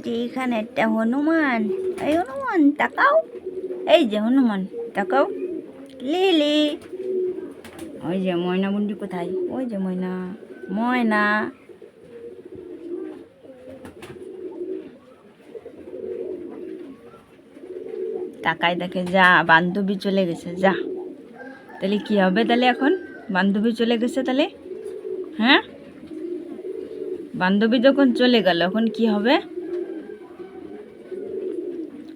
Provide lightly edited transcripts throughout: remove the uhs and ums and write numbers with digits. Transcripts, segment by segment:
যে এখানে একটা হনুমান, এই হনুমান তাকাও, এই যে হনুমান তাকাও, লিলি। ওই যে ময়না বুন্ডি কোথায়? ওই যে ময়না, ময়না। তাকায় দেখে, যা বান্ধবী চলে গেছে, যা। তাহলে কি হবে তাহলে এখন? বান্ধবী চলে গেছে তাহলে, হ্যাঁ? বান্ধবী যখন চলে গেল এখন কি হবে?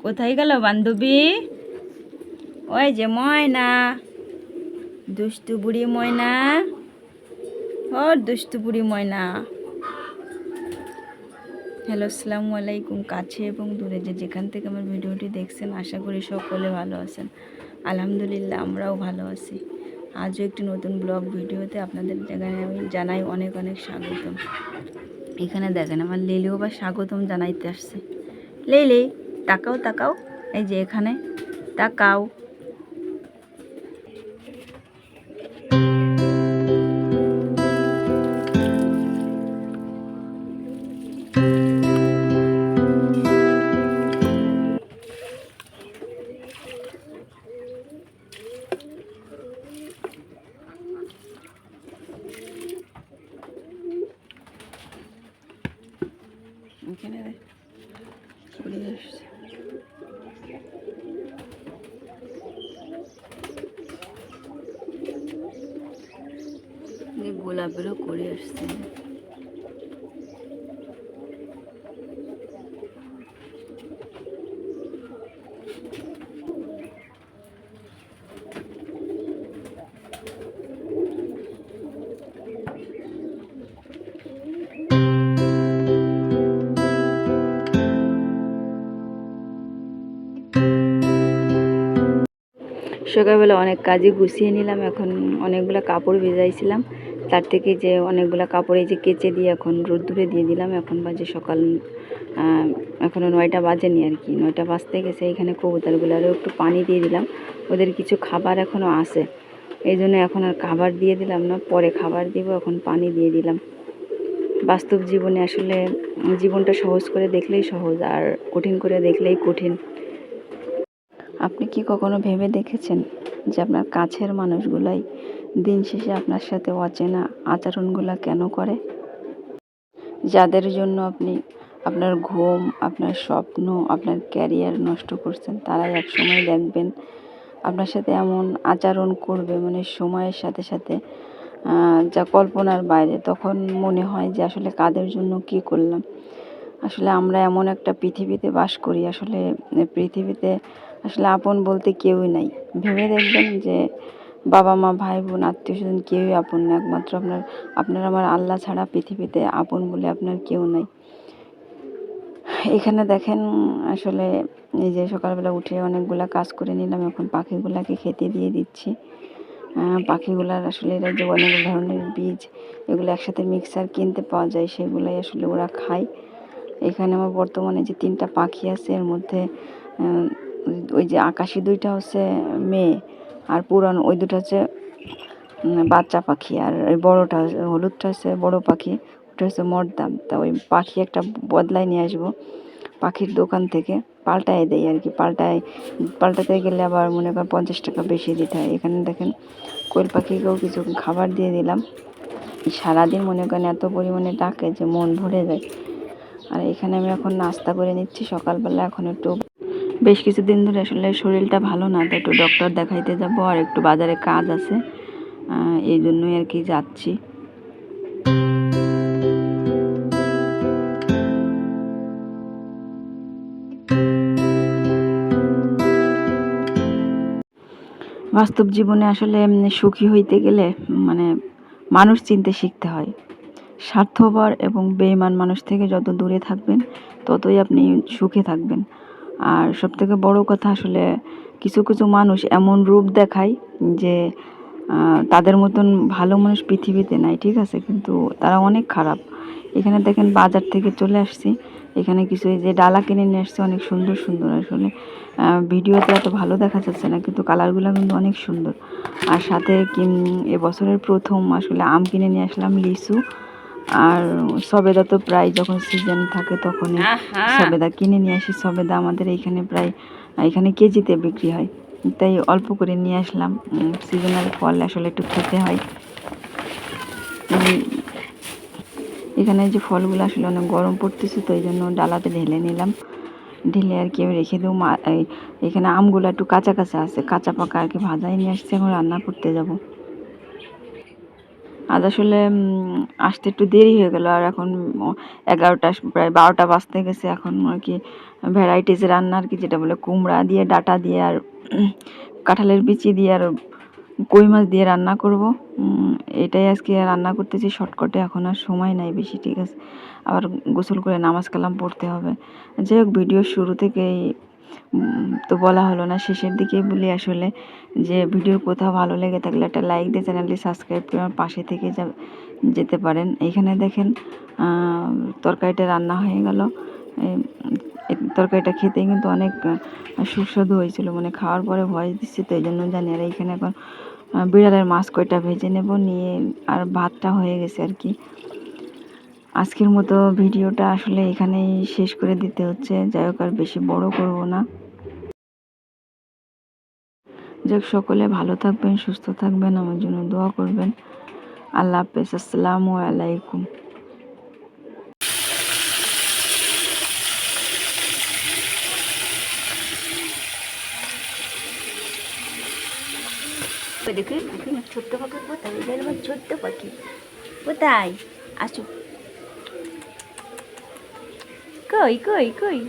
কোথায় গেল বান্ধবী? ওই যে ময়না, দুষ্টু বুড়ি ময়না, ও দুষ্টু বুড়ি ময়না। হ্যালো, আসসালামু আলাইকুম। কাছে এবং দূরে যে যেখান থেকে আমার ভিডিওটি দেখছেন, আশা করি সকলে ভালো আছেন। আলহামদুলিল্লাহ, আমরাও ভালো আছি। আজও একটি নতুন ব্লগ ভিডিওতে আপনাদের আমি জানাই অনেক অনেক স্বাগতম। এখানে দেখেন আমার লিলিও বা স্বাগতম জানাইতে আসছে। লিলি তাকাও তাকাও, এই যে এখানে তাকাও। এখানে ঘুরে আসছে, গোলাপেরও করে আসছে। সকালবেলা অনেক কাজে গুছিয়ে নিলাম। এখন অনেকগুলো কাপড় ভেজাইছিলাম, তার থেকে যে অনেকগুলো কাপড় এই যে কেচে দিয়ে এখন রোদ্দুরে দিয়ে দিলাম। এখন বাজে সকাল, এখনও 9টা বাজেনি আর কি, 9টা বাজতে গেছে। এখানে কবুতরগুলোরও একটু পানি দিয়ে দিলাম, ওদের কিছু খাবার এখনও আছে, এই জন্য এখন আর খাবার দিয়ে দিলাম না, পরে খাবার দিব। এখন পানি দিয়ে দিলাম। বাস্তব জীবনে আসলে জীবনটা সহজ করে দেখলেই সহজ, আর কঠিন করে দেখলেই কঠিন। আপনি কি কখনো ভেবে দেখেছেন যে আপনার কাছের মানুষগুলাই দিন শেষে আপনার সাথে অচেনা আচরণগুলো কেন করে? যাদের জন্য আপনি আপনার ঘুম, আপনার স্বপ্ন, আপনার ক্যারিয়ার নষ্ট করছেন, তারাই একসময় দেখবেন আপনার সাথে এমন আচরণ করবে, মানে সময়ের সাথে সাথে যা কল্পনার বাইরে। তখন মনে হয় যে আসলে কাদের জন্য কি করলাম। আসলে আমরা এমন একটা পৃথিবীতে বাস করি, আসলে পৃথিবীতে আসলে আপন বলতে কেউই নাই। ভেবে দেখবেন যে বাবা মা, ভাই বোন, আত্মীয় স্বজন কেউই আপন না। একমাত্র আপনার আমার আল্লাহ ছাড়া পৃথিবীতে আপন বলে আপনার কেউ নাই। এখানে দেখেন আসলে এই যে সকালবেলা উঠে অনেকগুলা কাজ করে নিলাম। এখন পাখিগুলাকে খেতে দিয়ে দিচ্ছি। পাখিগুলার আসলে এরা যে অনেক ধরনের বীজ, এগুলো একসাথে মিক্সার কিনতে পাওয়া যায়, সেগুলাই আসলে ওরা খায়। এখানে আমার বর্তমানে যে 3টা পাখি আছে, এর মধ্যে ওই যে আকাশি 2টা হচ্ছে মেয়ে, আর পুরানো ওই 2টা হচ্ছে বাচ্চা পাখি। আর ওই বড়টা হলুদটা হচ্ছে বড় পাখি, ওটা হচ্ছে মর্দাম। তা ওই পাখি একটা বদলায় নিয়ে আসবো পাখির দোকান থেকে, পাল্টায় দেয় আর কি। পাল্টাতে গেলে আবার মনে করেন 50 টাকা বেশি দিতে হয়। এখানে দেখেন কোয়েল পাখিকেও কিছু খাবার দিয়ে দিলাম। সারাদিন মনে করেন এত পরিমাণে ডাকে যে মন ভরে যায়। আর এখানে আমি এখন নাস্তা করে নিচ্ছি সকালবেলা। এখন একটু বেশ কিছুদিন ধরে আসলে শরীরটা ভালো না, তো একটু ডক্টর দেখাইতে যাব, আর একটু বাজারে কাজ আছে, এই জন্যই আর কি যাচ্ছি। বাস্তব জীবনে আসলে সুখী হইতে গেলে মানে মানুষ চিনতে শিখতে হয়। স্বার্থপর এবং বেঈমান মানুষ থেকে যত দূরে থাকবেন, ততই আপনি সুখে থাকবেন। আর সবথেকে বড় কথা, আসলে কিছু কিছু মানুষ এমন রূপ দেখায় যে তাদের মতন ভালো মানুষ পৃথিবীতে নাই, ঠিক আছে, কিন্তু তারা অনেক খারাপ। এখানে দেখেন বাজার থেকে চলে আসছি, এখানে কিছু এই যে ডালা কিনে নিয়ে আসছে, অনেক সুন্দর সুন্দর। আসলে ভিডিওতে এত ভালো দেখা যাচ্ছে না, কিন্তু কালারগুলো কিন্তু অনেক সুন্দর। আর সাথে এবছরের প্রথম আসলে আম কিনে নিয়ে আসলাম, লিচু। আর সবেদা তো প্রায় যখন সিজন থাকে তখনই সবেদা কিনে নিয়ে আসি। সবেদা আমাদের এইখানে প্রায় এখানে কেজিতে বিক্রি হয়, তাই অল্প করে নিয়ে আসলাম। সিজনাল ফল আসলে একটু খেতে হয়। এখানে যে ফলগুলো আসলে অনেক গরম পড়তেছে, তো এই জন্য ডালাতে ঢেলে নিলাম। ঢেলে আর কি আমি রেখে দেবো। এখানে আমগুলো একটু কাঁচা কাঁচা আছে, কাঁচা পাকা আর কি ভাজাই নিয়ে আসছে, এখন রান্না করতে যাব। আজ আসলে আসতে একটু দেরি হয়ে গেল, আর এখন 11টা প্রায় 12টা বাজতে গেছে। এখন আর কি ভ্যারাইটিস রান্না আর কি, যেটা বলে কুমড়া দিয়ে, ডাঁটা দিয়ে, আর কাঁঠালের বিচি দিয়ে, আর কই মাছ দিয়ে রান্না করব। এটাই আজকে রান্না করতেছি শর্টকাটে, এখন আর সময় নাই বেশি। ঠিক আছে, আবার গোসল করে নামাজ কালাম পড়তে হবে। যাই হোক, ভিডিও শুরু থেকেই তো বলা হলো না, শেষের দিকেই বলি আসলে যে ভিডিওর কোথাও ভালো লেগে থাকলে একটা লাইক দিয়ে চ্যানেলটি সাবস্ক্রাইব করে আমার পাশে থেকে যেতে পারেন। এইখানে দেখেন তরকারিটা রান্না হয়ে গেল। তরকারিটা খেতে কিন্তু অনেক সুস্বাদু হয়েছিল, মানে খাওয়ার পরে ভয়েস দিচ্ছি তো এই জন্য জানি। আর এইখানে এখন বিড়ালের মাছ কয়টা ভেজে নেব, নিয়ে আর ভাতটা হয়ে গেছে আর কি। আজকের মতো ভিডিওটা আসলে এখানেই শেষ করে দিতে হচ্ছে। যাই হোক, আর বেশি বড় করব না। যাক, সকলে ভালো থাকবেন, সুস্থ থাকবেন, আমার জন্য দোয়া করবেন। আল্লাহ হাফেজ, আসসালামু আলাইকুম। দেখুন ছোট্ট পাখি কোথায়, আমার ছোট্ট পাখি কোথায়, আসো, কই কই কই।